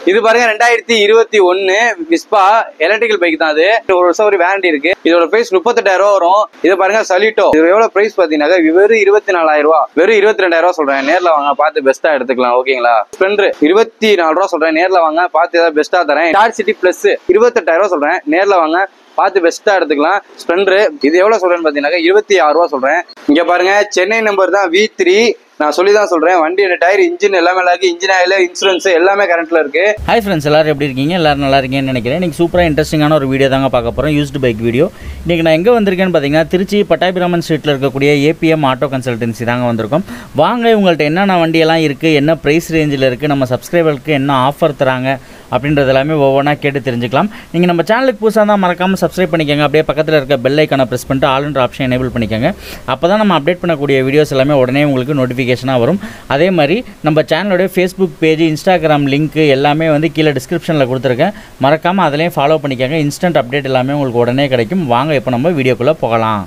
இது பாருங்க 2021 விஸ்பா electrical bike தான். அது ஒரு வருஷம் ஒரு வாரண்டி இருக்கு. இதோட பிரைஸ் 38,000 ரூபா வரும். இது பாருங்க சலிட்டோ. இது எவ்வளவு பிரைஸ் பாத்தீங்கன்னா வெறும் 24,000 ரூபா, வெறும் 22,000 ரூபா சொல்றேன். நேர்ல வாங்க பார்த்து பெஸ்டா எடுத்துக்கலாம். ஓகேங்களா? ஸ்ப்ளெண்டர் 24 ரூபா சொல்றேன். நேர்ல வாங்க பார்த்து ஏதாவது பெஸ்டா தரேன். ஸ்டார் சிட்டி பிளஸ் 28,000 ரூபா சொல்றேன். நேர்ல வாங்க பார்த்து பெஸ்டா எடுத்துக்கலாம். ஸ்ப்ளெண்டர் இது எவ்வளவு சொல்றேன்னு பாத்தீங்கன்னா 26 ரூபா சொல்றேன். இங்க பாருங்க சென்னை நம்பர் தான் V3. நான் சொல்லி தான் சொல்றேன். வண்டியோட டயர், இன்ஜின் எல்லாமே இருக்கு. இன்ஜின் ஆயில், இன்சூரன்ஸ் எல்லாமே கரண்ட்ல இருக்கு. ஹாய் ஃப்ரெண்ட்ஸ், எல்லாரும் எப்படி இருக்கீங்க? எல்லாரும் நல்லா இருக்கீங்கன்னு நினைக்கிறேன். இன்னைக்கு சூப்பராக இன்ட்ரெஸ்டிங்கான ஒரு வீடியோ தாங்க பார்க்க போகிறோம். Used bike video. இன்றைக்கி நான் எங்கே வந்திருக்கேன்னு பார்த்தீங்கன்னா திருச்சி பட்டாபிராமன் ஸ்ட்ரீட்டில் இருக்கக்கூடிய APM ஆட்டோ கன்சல்டன்சி தாங்க வந்திருக்கோம். வாங்க உங்கள்கிட்ட என்னென்ன வண்டியெல்லாம் இருக்குது, என்ன ப்ரைஸ் ரேஞ்சில் இருக்குது, நம்ம சப்ஸ்கிரைபருக்கு என்ன ஆஃபர் தராங்க அப்படின்றது எல்லாமே ஒவ்வொன்றா கேட்டு தெரிஞ்சுக்கலாம். நீங்கள் நம்ம சேனலுக்கு புதுசாக தான் மறக்காமல் சப்ஸ்கிரைப் பண்ணிக்கோங்க. அப்படியே பக்கத்தில் இருக்க பெல் ஐக்கானை ப்ரெஸ் பண்ணிட்டு ஆல்ன்ற ஆப்ஷன் எனேபிள் பண்ணிக்கோங்க. அப்போ தான் நம்ம அப்டேட் பண்ணக்கூடிய வீடியோஸ் எல்லாமே உடனே உங்களுக்கு நோட்டிஃபிகேஷனாக வரும். அதே மாதிரி நம்ம சேனலோடைய ஃபேஸ்புக் பேஜ், இன்ஸ்டாகிராம் லிங்க் எல்லாமே வந்து கீழே டிஸ்கிரிப்ஷனில் கொடுத்துருக்கேன். மறக்காமல் அதிலையும் ஃபாலோ பண்ணிக்கோங்க. இன்ஸ்டன்ட் அப்டேட் எல்லாமே உங்களுக்கு உடனே கிடைக்கும். வாங்க இப்போ நம்ம வீடியோக்குள்ளே போகலாம்.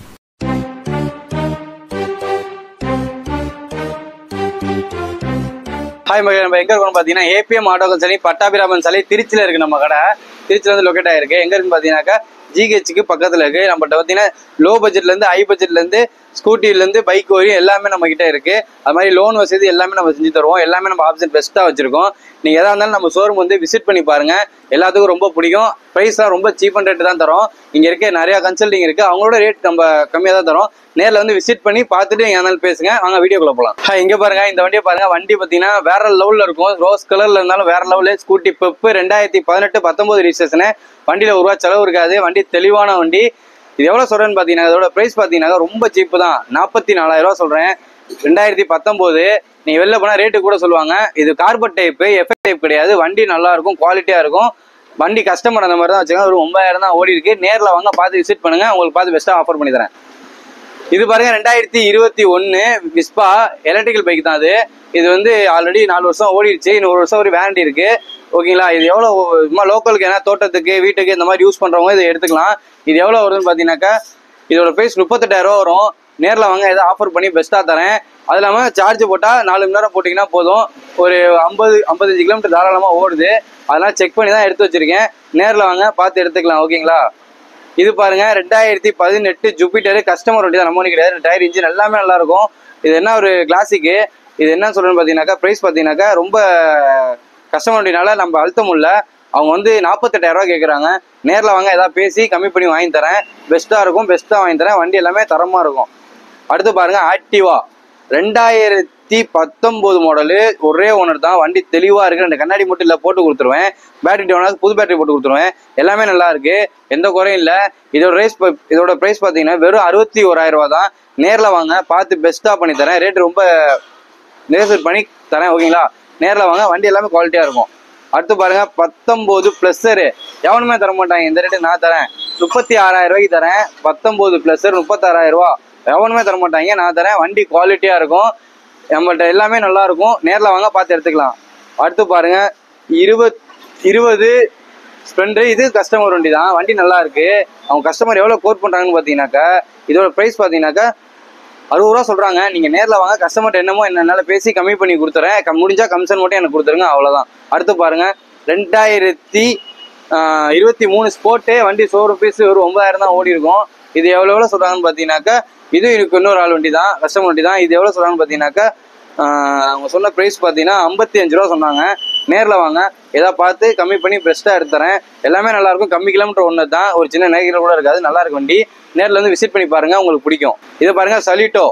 ஹாய் மகன், நம்ம எங்க இருக்கோம் பார்த்தீங்கன்னா APM ஆட்டோ கன்சல்டி பட்டாபிராமன் சாலை திருச்சியில் இருக்கு. நம்ம கடை திருச்சியில் வந்து லொக்கேட் ஆயிருக்கு. எங்க இருக்குன்னு பார்த்தீங்கன்னாக்கா GHக்கு பக்கத்தில் இருக்கு. நம்மகிட்ட பார்த்தீங்கன்னா லோ பட்ஜெட்லேருந்து ஹை பட்ஜெட்லேருந்து ஸ்கூட்டிலேருந்து பைக் வரையும் எல்லாமே நம்ம கிட்ட இருக்கு. அது மாதிரி லோன் வசதி எல்லாமே நம்ம செஞ்சு தருவோம். எல்லாமே நம்ம ஆப்ஷன் பெஸ்ட்டாக வச்சிருக்கோம். நீங்கள் எதாக இருந்தாலும் நம்ம ஷோரூம் வந்து விசிட் பண்ணி பாருங்க. எல்லாத்துக்கும் ரொம்ப பிடிக்கும். ப்ரைஸ்லாம் ரொம்ப சீப் அண்ட் ரேட்டு தான் தரோம். இங்கே இருக்க நிறையா கன்சல்டிங் இருக்குது. அவங்களோட ரேட் நம்ம கம்மியாக தான் தரோம். நேரில் வந்து விசிட் பண்ணி பார்த்துட்டு நீங்கள் இருந்தாலும் பேசுங்க. வாங்க வீடியோக்குள்ள போகலாம். இங்கே பாருங்க, இந்த வண்டியை பாருங்க. வண்டி பார்த்தீங்கன்னா வேற லெவலில் இருக்கும். ரோஸ் கலரில் இருந்தாலும் வேற லெவலு. Scooty pep 2018-19 ரிஜிஸ்ட்ரேஷனு. வண்டியில் ஒரு ரூபா செலவு இருக்காது. வண்டி தெளிவான வண்டி. இது எவ்வளோ சொல்கிறேன்னு பார்த்தீங்கன்னா இதோட ப்ரைஸ் பார்த்தீங்கன்னா ரொம்ப சீப்பு தான். 44,000 ரூபா சொல்கிறேன். 2019. நீங்கள் வெளில போனால் ரேட்டு கூட சொல்லுவாங்க. இது கார்பெட் டைப்பு, எஃபெக்ட் டைப் கிடையாது. வண்டி நல்லா இருக்கும், குவாலிட்டியாக இருக்கும். வண்டி கஸ்டமர் அந்த மாதிரி தான் வச்சுக்கோங்க. ஒரு 9,000 தான் ஓடி இருக்கு. நேரில் வாங்க பார்த்து விசிட் பண்ணுங்க. உங்களுக்கு பார்த்து பெஸ்ட்டாக ஆஃபர் பண்ணி தரேன். இது பாருங்க 2021 விஸ்பா எலக்ட்ரிக்கல் பைக் தான். அது இது வந்து ஆல்ரெடி 4 வருஷம் ஓடிடுச்சு. இன்னும் ஒரு வருஷம் ஒரு வாரண்டி இருக்கு. ஓகேங்களா? இது எவ்வளோ சும்மா லோக்கலுக்கு ஏன்னா தோட்டத்துக்கு வீட்டுக்கு இந்த மாதிரி யூஸ் பண்ணுறவங்க இதை எடுத்துக்கலாம். இது எவ்வளோ வருதுன்னு பார்த்தீங்கன்னாக்கா இதோட ப்ரைஸ் 38,000 ரூபா வரும். நேரில் வாங்க எதாவது ஆஃபர் பண்ணி பெஸ்ட்டாக தரேன். அது இல்லாமல் சார்ஜ் போட்டால் 4 மணி நேரம் போட்டிங்கன்னா போதும். ஒரு 50-55 கிலோமீட்டர் தாராளமாக ஓடுது. அதெல்லாம் செக் பண்ணி தான் எடுத்து வச்சுருக்கேன். நேரில் வாங்க பார்த்து எடுத்துக்கலாம். ஓகேங்களா? இது பாருங்க 2018 ஜூபிட்டர் கஸ்டமர் வண்டி தான், நம்ம வண்டி கிடையாது. டயர், இன்ஜின் எல்லாமே நல்லா இருக்கும். இது என்ன ஒரு கிளாசிக்கு. இது என்ன சொல்றேன்னு பார்த்தீங்கன்னாக்கா ப்ரைஸ் பார்த்தீங்கன்னாக்கா ரொம்ப கஸ்டமர் வண்டினால நம்ம அழுத்த முடியல. அவங்க வந்து 48,000 ரூபா கேட்குறாங்க. நேரில் வாங்க ஏதாவது பேசி கம்மி பண்ணி வாங்கி தரேன். பெஸ்ட்டாக இருக்கும், பெஸ்ட்டாக வாங்கி தரேன். வண்டி எல்லாமே தரமாக இருக்கும். அடுத்து பாருங்க ஆக்டிவா 2019 மாடலு. ஒரே ஓனர் தான். வண்டி தெளிவாக இருக்குது. 2 கண்ணாடி மட்டும் இல்லை, போட்டு கொடுத்துருவேன். பேட்டரி டவுனாக புது பேட்டரி போட்டு கொடுத்துருவேன். எல்லாமே நல்லா இருக்கு, எந்த குறையும் இல்லை. இதோட ப்ரைஸ் பார்த்தீங்கன்னா வெறும் 61,000 ரூபா தான். நேரில் வாங்க பார்த்து பெஸ்ட்டாக பண்ணி தரேன். ரேட்டு ரொம்ப நெகோசியேட் பண்ணி தரேன். ஓகேங்களா? நேரில் வாங்க, வண்டி எல்லாமே குவாலிட்டியாக இருக்கும். அடுத்து பாருங்க 19 ப்ளஸ்ஸரு. எவனுமே தர மாட்டாங்க. இந்த ரேட்டு நான் தரேன். 36,000 ரூபாய்க்கு தரேன். 19 ப்ளஸ்ஸர் 36,000 ரூபா. எவனுமே தர மாட்டாங்க, நான் தரேன். வண்டி குவாலிட்டியாக இருக்கும். நம்மள்ட்ட எல்லாமே நல்லா இருக்கும். நேரில் வாங்க பார்த்து எடுத்துக்கலாம். அடுத்து பாருங்க 20 ஸ்ப்ளெண்டர். இது கஸ்டமர் வண்டி தான். வண்டி நல்லா இருக்கு. அவங்க கஸ்டமர் எவ்வளோ கோட் பண்ணுறாங்கன்னு பார்த்தீங்கன்னாக்கா இதோட ப்ரைஸ் பார்த்தீங்கன்னாக்கா 60 ரூபா சொல்கிறாங்க. நீங்கள் நேரில் வாங்க, கஸ்டமர்கிட்ட என்னமோ என்னால் பேசி கம்மி பண்ணி கொடுத்துறேன். முடிஞ்சால் கமிஷன் மட்டும் எனக்கு கொடுத்துருங்க, அவ்வளோதான். அடுத்து பாருங்கள் 2023 ஸ்போர்ட்டு. வண்டி ஷோரூம் பீஸ் ஒரு 9,000 தான் ஓடி இருக்கும். இது எவ்வளோ சொல்கிறாங்கன்னு பார்த்தீங்கன்னாக்கா இது எனக்கு இன்னொரு ஆள் வண்டி தான், கஸ்டமர் வண்டி தான். இது எவ்வளோ சொல்கிறாங்கன்னு பார்த்தீங்கன்னாக்கா அவங்க சொன்ன ப்ரைஸ் பார்த்தீங்கன்னா 55 ரூபா சொன்னாங்க. நேரில் வாங்க எதாவது பார்த்து கம்மி பண்ணி பெஸ்ட்டாக எடுத்துறேன். எல்லாமே நல்லாயிருக்கும். கம்மி கிலோமீட்டர் ஒன்று தான், ஒரு சின்ன நெகட்டிவ் கூட இருக்காது. நல்லா இருக்கு வண்டி. நேரில் வந்து விசிட் பண்ணி பாருங்கள், உங்களுக்கு பிடிக்கும். இதை பாருங்கள் சலிட்டோ.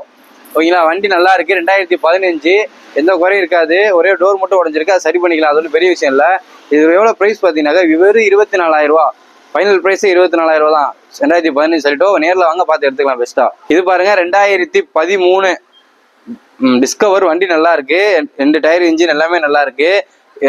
ஓகேங்களா? வண்டி நல்லா இருக்குது. 2015. எந்த குறையும் இருக்காது. ஒரே டோர் மட்டும் உடஞ்சிருக்கு. அது சரி பண்ணிக்கலாம். அது ஒன்றும் பெரிய விஷயம் இல்லை. இது எவ்வளோ ப்ரைஸ் பார்த்தீங்கன்னாக்கா வெறும் 24,000 ரூபா. ஃபைனல் ப்ரைஸே 24,000 ரூபா தான். 2015 சலிட்டோ. நேரில் வாங்க பார்த்து எடுத்துக்கலாம் பெஸ்ட்டாக. இது பாருங்க 2013 டிஸ்கவர். வண்டி நல்லா இருக்கு. 2 டயர், இன்ஜின் எல்லாமே நல்லா இருக்கு.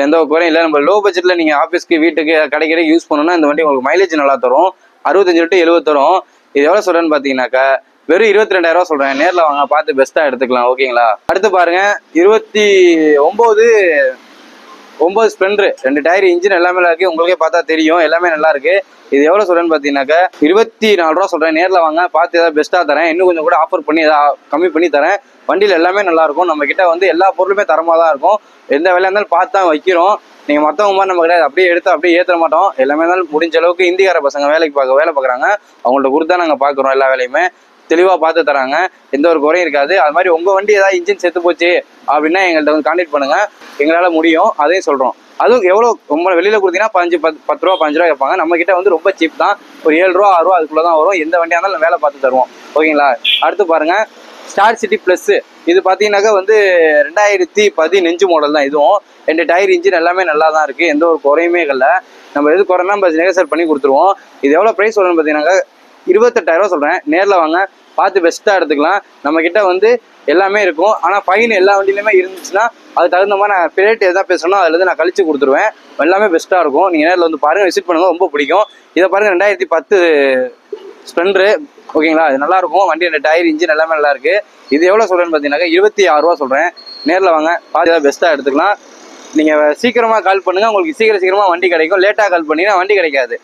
எந்த குறையும் இல்லை. நம்ம லோ பட்ஜெட்டில் நீங்கள் ஆஃபீஸ்க்கு வீட்டுக்கு கடைக்கு யூஸ் பண்ணணும்னா இந்த வண்டி உங்களுக்கு மைலேஜ் நல்லா தரும். 65 to 70 தரும். இது எவ்வளோ சொல்கிறேன்னு பார்த்தீங்கன்னாக்கா வெறும் 22,000 ரூபா சொல்கிறேன். நேரில் வாங்க பார்த்து பெஸ்ட்டாக எடுத்துக்கலாம். ஓகேங்களா? அடுத்து பாருங்க 29 ஸ்ப்ளெண்டர். 2 டயர், இன்ஜின் எல்லாமே நல்லா இருக்கு. உங்களுக்கே பார்த்தா தெரியும், எல்லாமே நல்லா இருக்கு. இது எவ்வளோ சொல்கிறேன்னு பார்த்தீங்கன்னாக்கா 24 ரூபா சொல்கிறேன். நேரில் வாங்க பார்த்து ஏதாவது பெஸ்ட்டாக தரேன். இன்னும் கொஞ்சம் கூட ஆஃபர் பண்ணி ஏதாவது கம்மி பண்ணி தரேன். வண்டியில் எல்லாமே நல்லாயிருக்கும். நம்மக்கிட்ட வந்து எல்லா பொருளுமே தரமாக தான் இருக்கும். எந்த வேலையாக இருந்தாலும் பார்த்து தான் வைக்கிறோம். நீங்கள் மற்றவங்க மாதிரி நம்ம கிடையாது, அப்படியே எடுத்து அப்படியே ஏற்ற மாட்டோம். எல்லாமே இருந்தாலும் முடிஞ்ச அளவுக்கு இந்திக்கார பசங்க வேலை பார்க்குறாங்க, அவங்கள்ட்ட கொடுத்தா நாங்கள் பார்க்குறோம். எல்லா வேலையுமே தெளிவாக பார்த்து தராங்க, எந்த ஒரு குறையும் இருக்காது. அது மாதிரி உங்கள் வண்டி ஏதாவது இன்ஜின் செத்து போச்சு அப்படின்னா எங்கள்கிட்ட வந்து கான்டாக்ட் பண்ணுங்கள், எங்களால் முடியும், அதையும் சொல்கிறோம். அதுவும் எவ்வளோ ரொம்ப வெளியில் கொடுத்தீங்கன்னா 10 ரூபா 5 ரூபா கேட்பாங்க. நம்மக்கிட்ட வந்து ரொம்ப சீப் தான், ஒரு 7 ரூபா 6 ரூபா அதுக்குள்ளே தான் வரும். எந்த வண்டியாக இருந்தாலும் வேலை பார்த்து தருவோம். ஓகேங்களா? அடுத்து பாருங்கள், ஸ்டார் சிட்டி ப்ளஸ். இது பார்த்தீங்கன்னாக்கா வந்து 2015 மாடல் தான். இதுவும் 2 டயர் இன்ஜின் எல்லாமே நல்லா தான் இருக்குது, எந்த ஒரு குறையுமே இல்லை. நம்ம எது குறைனா நம்ம நெகோசியேட் பண்ணி கொடுத்துருவோம். இது எவ்வளோ ப்ரைஸ் வரும்னு பார்த்தீங்கன்னாக்கா 28,000 சொல்கிறேன். நேரில் வாங்க, பார்த்து பெஸ்ட்டாக எடுத்துக்கலாம். நம்மக்கிட்ட வந்து எல்லாமே இருக்கும். ஆனால் ஃபைன் எல்லா வண்டியிலுமே இருந்துச்சுன்னா அது தகுந்த மாதிரி நான் ரேட் எதாவது பேசணும், அதில் நான் கழிச்சு கொடுத்துருவேன். எல்லாமே பெஸ்ட்டாக இருக்கும். நீங்கள் நேரில் வந்து பாருங்கள், விசிட் பண்ணுங்கள், ரொம்ப பிடிக்கும். இதை பாருங்கள், 2010 ஸ்ப்ளெண்டரு. ஓகேங்களா? இது நல்லாயிருக்கும். வண்டி 2 டயர் இன்ஜின் எல்லாமே நல்லாயிருக்கு. இது எவ்வளோ சொல்கிறேன்னு பார்த்தீங்கன்னாக்கா 26 ரூபா சொல்கிறேன். நேரில் வாங்க, பார்த்து ஏதாவது பெஸ்ட்டாக எடுத்துக்கலாம். நீங்கள் சீக்கிரமாக கால் பண்ணுங்கள், உங்களுக்கு சீக்கிரமாக வண்டி கிடைக்கும். லேட்டாக கால் பண்ணிங்கன்னா வண்டி கிடைக்காது.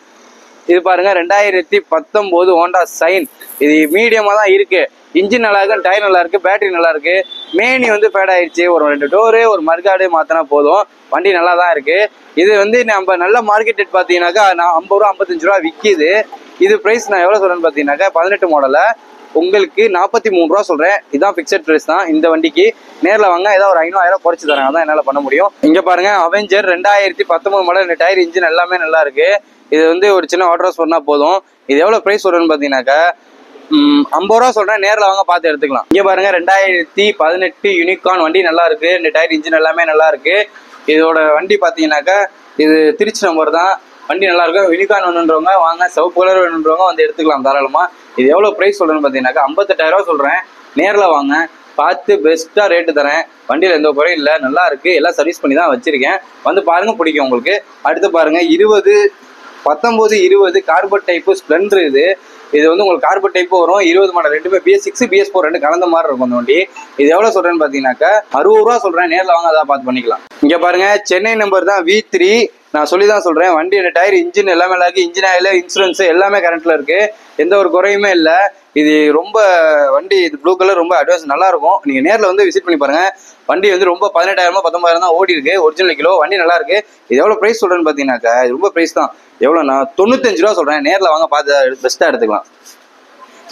இது பாருங்க 2019 ஹோண்டா சைன். இது மீடியமாக தான் இருக்கு. இன்ஜின் நல்லா இருக்கு, டயர் நல்லா இருக்கு, பேட்டரி நல்லா இருக்கு. மேனி வந்து ஃபேட் ஆயிடுச்சு, ஒரு 2 டோரு ஒரு மர்காடு மாத்தினா போதும். வண்டி நல்லா தான் இருக்கு. இது வந்து நம்ம நல்ல மார்க்கெட் ரேட் பார்த்தீங்கன்னாக்கா 50 ரூபா 55 ரூபா விற்கிது. இது ப்ரைஸ் நான் எவ்வளோ சொல்றேன்னு பார்த்தீங்கன்னாக்கா 18 மாடலை உங்களுக்கு 43 ரூபா சொல்றேன். இதுதான் ஃபிக்ஸட் ப்ரைஸ் தான் இந்த வண்டிக்கு. நேரில் வாங்க, ஏதாவது ஒரு 500 குறைச்சி தரேன், அதான் என்னால் பண்ண முடியும். இங்கே பாருங்க, அவெஞ்சர் 2019 மாடல், 2 டயர் இன்ஜின் எல்லாமே நல்லா இருக்கு. இது வந்து ஒரு சின்ன வாட்டர் வாஷ் பண்ணால் போதும். இது எவ்வளோ ப்ரைஸ் வரும்னு பார்த்தீங்கன்னாக்கா 50 ரூபா சொல்கிறேன். நேரில் வாங்க, பார்த்து எடுத்துக்கலாம். இங்கே பாருங்க, 2018 யூனிகார்ன் வண்டி நல்லா இருக்கு. 2 டயர் இன்ஜின் எல்லாமே நல்லா இருக்கு. இதோட வண்டி பார்த்தீங்கன்னாக்கா இது திருச்சி நம்பர் தான். வண்டி நல்லா இருக்கும். யூனிகார்ன் வேணுன்றவங்க வாங்க, சிவப்பு கலர் வேணுன்றவங்க வந்து எடுத்துக்கலாம் தாராளமாக. இது எவ்வளோ ப்ரைஸ் சொல்கிறேன்னு பார்த்தீங்கன்னாக்கா 58,000 ரூபா சொல்கிறேன். நேரில் வாங்க, பார்த்து பெஸ்ட்டாக ரேட்டு தரேன். வண்டியில் எந்த குறையும் இல்லை, நல்லா இருக்கு. எல்லாம் சர்வீஸ் பண்ணி தான் வச்சிருக்கேன். வந்து பாருங்க, பிடிக்கும் உங்களுக்கு. அடுத்து பாருங்க, 19 20 கார்பன் டைப்பு ஸ்ப்ளெண்டர். இது வந்து உங்களுக்கு கார்பன் டைப்பு வரும். 20 மாடல், ரெண்டுமே BS6 BS4 ரெண்டு கலந்த மாதிரி இருக்கும் அந்த வண்டி. இது எவ்வளோ சொல்றேன்னு பார்த்தீங்கன்னாக்கா 60 ரூபா சொல்றேன். நேரில் வாங்க, அதான் பார்த்து பண்ணிக்கலாம். இங்கே பாருங்க, சென்னை நம்பர் தான் V3. நான் சொல்லி தான் சொல்றேன். வண்டி டயர் இன்ஜின் எல்லாமே நல்லா இருக்கு. இன்ஜின் ஆயில், இன்சூரன்ஸ் எல்லாமே கரண்ட்ல இருக்கு. எந்த ஒரு குறையுமே இல்லை. இது ரொம்ப வண்டி, இது ப்ளூ கலர், ரொம்ப அட்வான்ஸ் நல்லா இருக்கும். நீங்க நேரில் வந்து விசிட் பண்ணி பாருங்க. வண்டி வந்து ரொம்ப 18,000 19,000 தான் ஓடி இருக்கு. ஒரிஜினல் கிலோ வண்டி நல்லா இருக்கு. இது எவ்வளோ ப்ரைஸ் சொல்றேன்னு பார்த்தீங்கன்னாக்கா இது ரொம்ப ப்ரைஸ் தான். எவ்வளோ, நான் 95 ரூபா சொல்றேன். நேரில் வாங்க, பார்த்து பெஸ்ட்டாக எடுத்துக்கலாம்.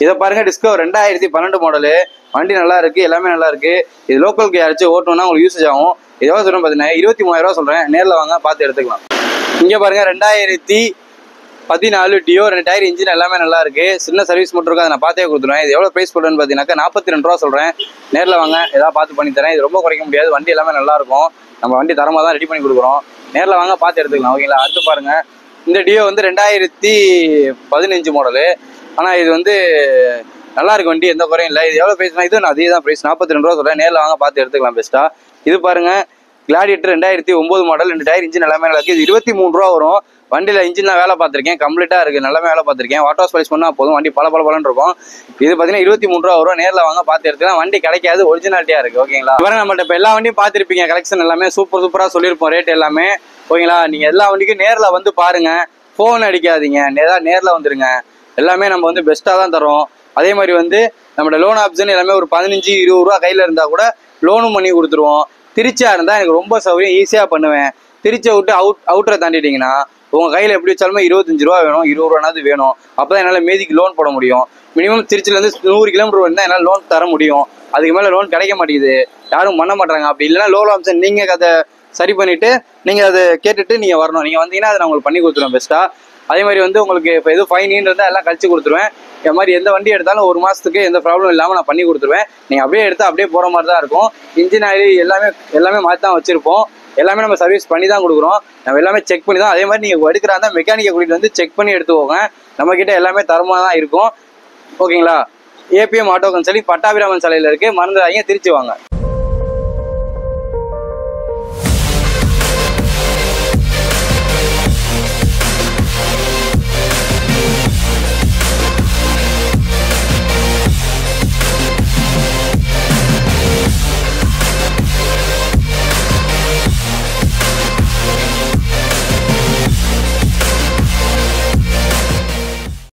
இதை பாருங்க, டிஸ்கவர் 2012 மாடலு. வண்டி நல்லா இருக்கு, எல்லாமே நல்லா இருக்கு. இது லோக்கலுக்கு யாராச்சும் ஓட்டணும்னா உங்களுக்கு யூசேஜ் ஆகும். இது எவ்வளோ சொல்றேன் பார்த்தீங்கன்னா 23,000 ரூபா சொல்றேன். நேரில் வாங்க, பார்த்து எடுத்துக்கலாம். இங்கே பாருங்க, 2014 டியோ, 2 டயர் இன்ஜின் எல்லாமே நல்லா இருக்கு. சின்ன சர்வீஸ் மட்டும் இருக்கு, அதை நான் பார்த்தே கொடுத்துருவேன். இது எவ்வளோ ப்ரைஸ் போடுறேன்னு பார்த்தீங்கன்னாக்கா 42 ரூபா சொல்றேன். நேரில் வாங்க, ஏதாவது பார்த்து பண்ணி தரேன். இது ரொம்ப குறைக்க முடியாது. வண்டி எல்லாமே நல்லா இருக்கும். நம்ம வண்டி தரமாக தான் ரெடி பண்ணி கொடுக்குறோம். நேரில் வாங்க, பார்த்து எடுத்துக்கலாம். ஓகேங்களா? அடுத்து பாருங்க, இந்த டியோ வந்து 2015 மாடலு. ஆனால் இது வந்து நல்லா இருக்கு வண்டி, எந்த குறையும் இல்லை. இது எவ்வளோ ப்ரைஸ்னா இது அதே தான் ப்ரைஸ், 42 ரூபா சொல்றேன். நேரில் வாங்க, பார்த்து எடுத்துக்கலாம் பெஸ்ட்டாக. இது பாருங்க, கிளாடியேட்டர் 2009 மாடல், 2 டயர் இன்ஜின் எல்லாமே நல்லா இருக்கு. இது 23 ரூபா வரும். வண்டியில் இன்ஜின் நான் வேலை பார்த்துருக்கேன், கம்ப்ளீட்டாக இருக்குது, நல்லாமே வேலை பார்த்துருக்கேன். வாட்டர் வாஷ் பாலிஷ் பண்ணால் போதும், வண்டி பலன்னு இருக்கும். இது பார்த்தீங்கன்னா 23 ரூபா வரும். நேரில் வாங்க, பார்த்து எடுத்துக்கலாம். வண்டி கிடைக்காது, ஒரிஜினாலிட்டியாக இருக்குது. ஓகேங்களா? இவரை நம்மகிட்ட இப்போ எல்லா வண்டியும் பார்த்துருப்பீங்க. கலெக்ஷன் எல்லாமே சூப்பராக சொல்லியிருப்போம், ரேட் எல்லாமே. ஓகேங்களா? நீங்கள் எல்லா வண்டிக்கும் நேரில் வந்து பாருங்கள், ஃபோன் அடிக்காதீங்க, நேரில் வந்துடுங்க. எல்லாமே நம்ம வந்து பெஸ்ட்டாக தான் தரோம். அதே மாதிரி வந்து நம்மளோட லோன் ஆப்ஷன் எல்லாமே ஒரு 15-20 ரூபா கையில் இருந்தால் கூட லோனும் பண்ணி கொடுத்துருவோம். திருச்சியாக இருந்தால் எனக்கு ரொம்ப சௌகரியம், ஈஸியாக பண்ணுவேன். திருச்சியை விட்டு அவுட்டரை தாண்டிட்டிங்கன்னா உங்கள் கையில் எப்படி வச்சாலுமே 25 ரூபா வேணும், 20 ரூபானாவது வேணும். அப்போ தான் என்னால் மீதிக்கு லோன் போட முடியும். மினிமம் திருச்சியிலேருந்து 100 கிலோமீட்டர் வந்து என்னால் லோன் தர முடியும். அதுக்கு மேலே லோன் கிடைக்க மாட்டேங்குது, யாரும் பண்ண மாட்டாங்க. அப்படி இல்லைன்னா லோன் ஆப்ஷன் நீங்கள் அதை சரி பண்ணிவிட்டு நீங்கள் அதை கேட்டுட்டு நீங்கள் வரணும். நீங்கள் வந்தீங்கன்னா அதை நான் உங்களுக்கு பண்ணி கொடுத்துருவேன் பெஸ்ட்டாக. அதே மாதிரி வந்து உங்களுக்கு இப்போ எதுவும் ஃபைன் இருந்தால் எல்லாம் கழிச்சு கொடுத்துருவேன். இந்த மாதிரி எந்த வண்டி எடுத்தாலும் 1 மாதத்துக்கு எந்த ப்ராப்ளம் இல்லாமல் நான் பண்ணி கொடுத்துருவேன். நீங்கள் அப்படியே எடுத்து அப்படியே போகிற மாதிரி தான் இருக்கும். இன்ஜின் ஆயில் எல்லாமே மாற்றி தான் வச்சுருப்போம். எல்லாமே நம்ம சர்வீஸ் பண்ணி தான் கொடுக்குறோம். நம்ம எல்லாமே செக் பண்ணி தான். அதே மாதிரி நீங்கள் எடுக்கிறாங்க மெக்கானிக்கை கூட்டிகிட்டு வந்து செக் பண்ணி எடுத்துக்கோங்க. நம்மக்கிட்ட எல்லாமே தரமாக தான் இருக்கும். ஓகேங்களா? ஏபிஎம் ஆட்டோ கன்சல்டிங் பட்டாபிராமன் சாலையில் இருக்குது, மறந்துடாதீங்க, திருச்சி வாங்க.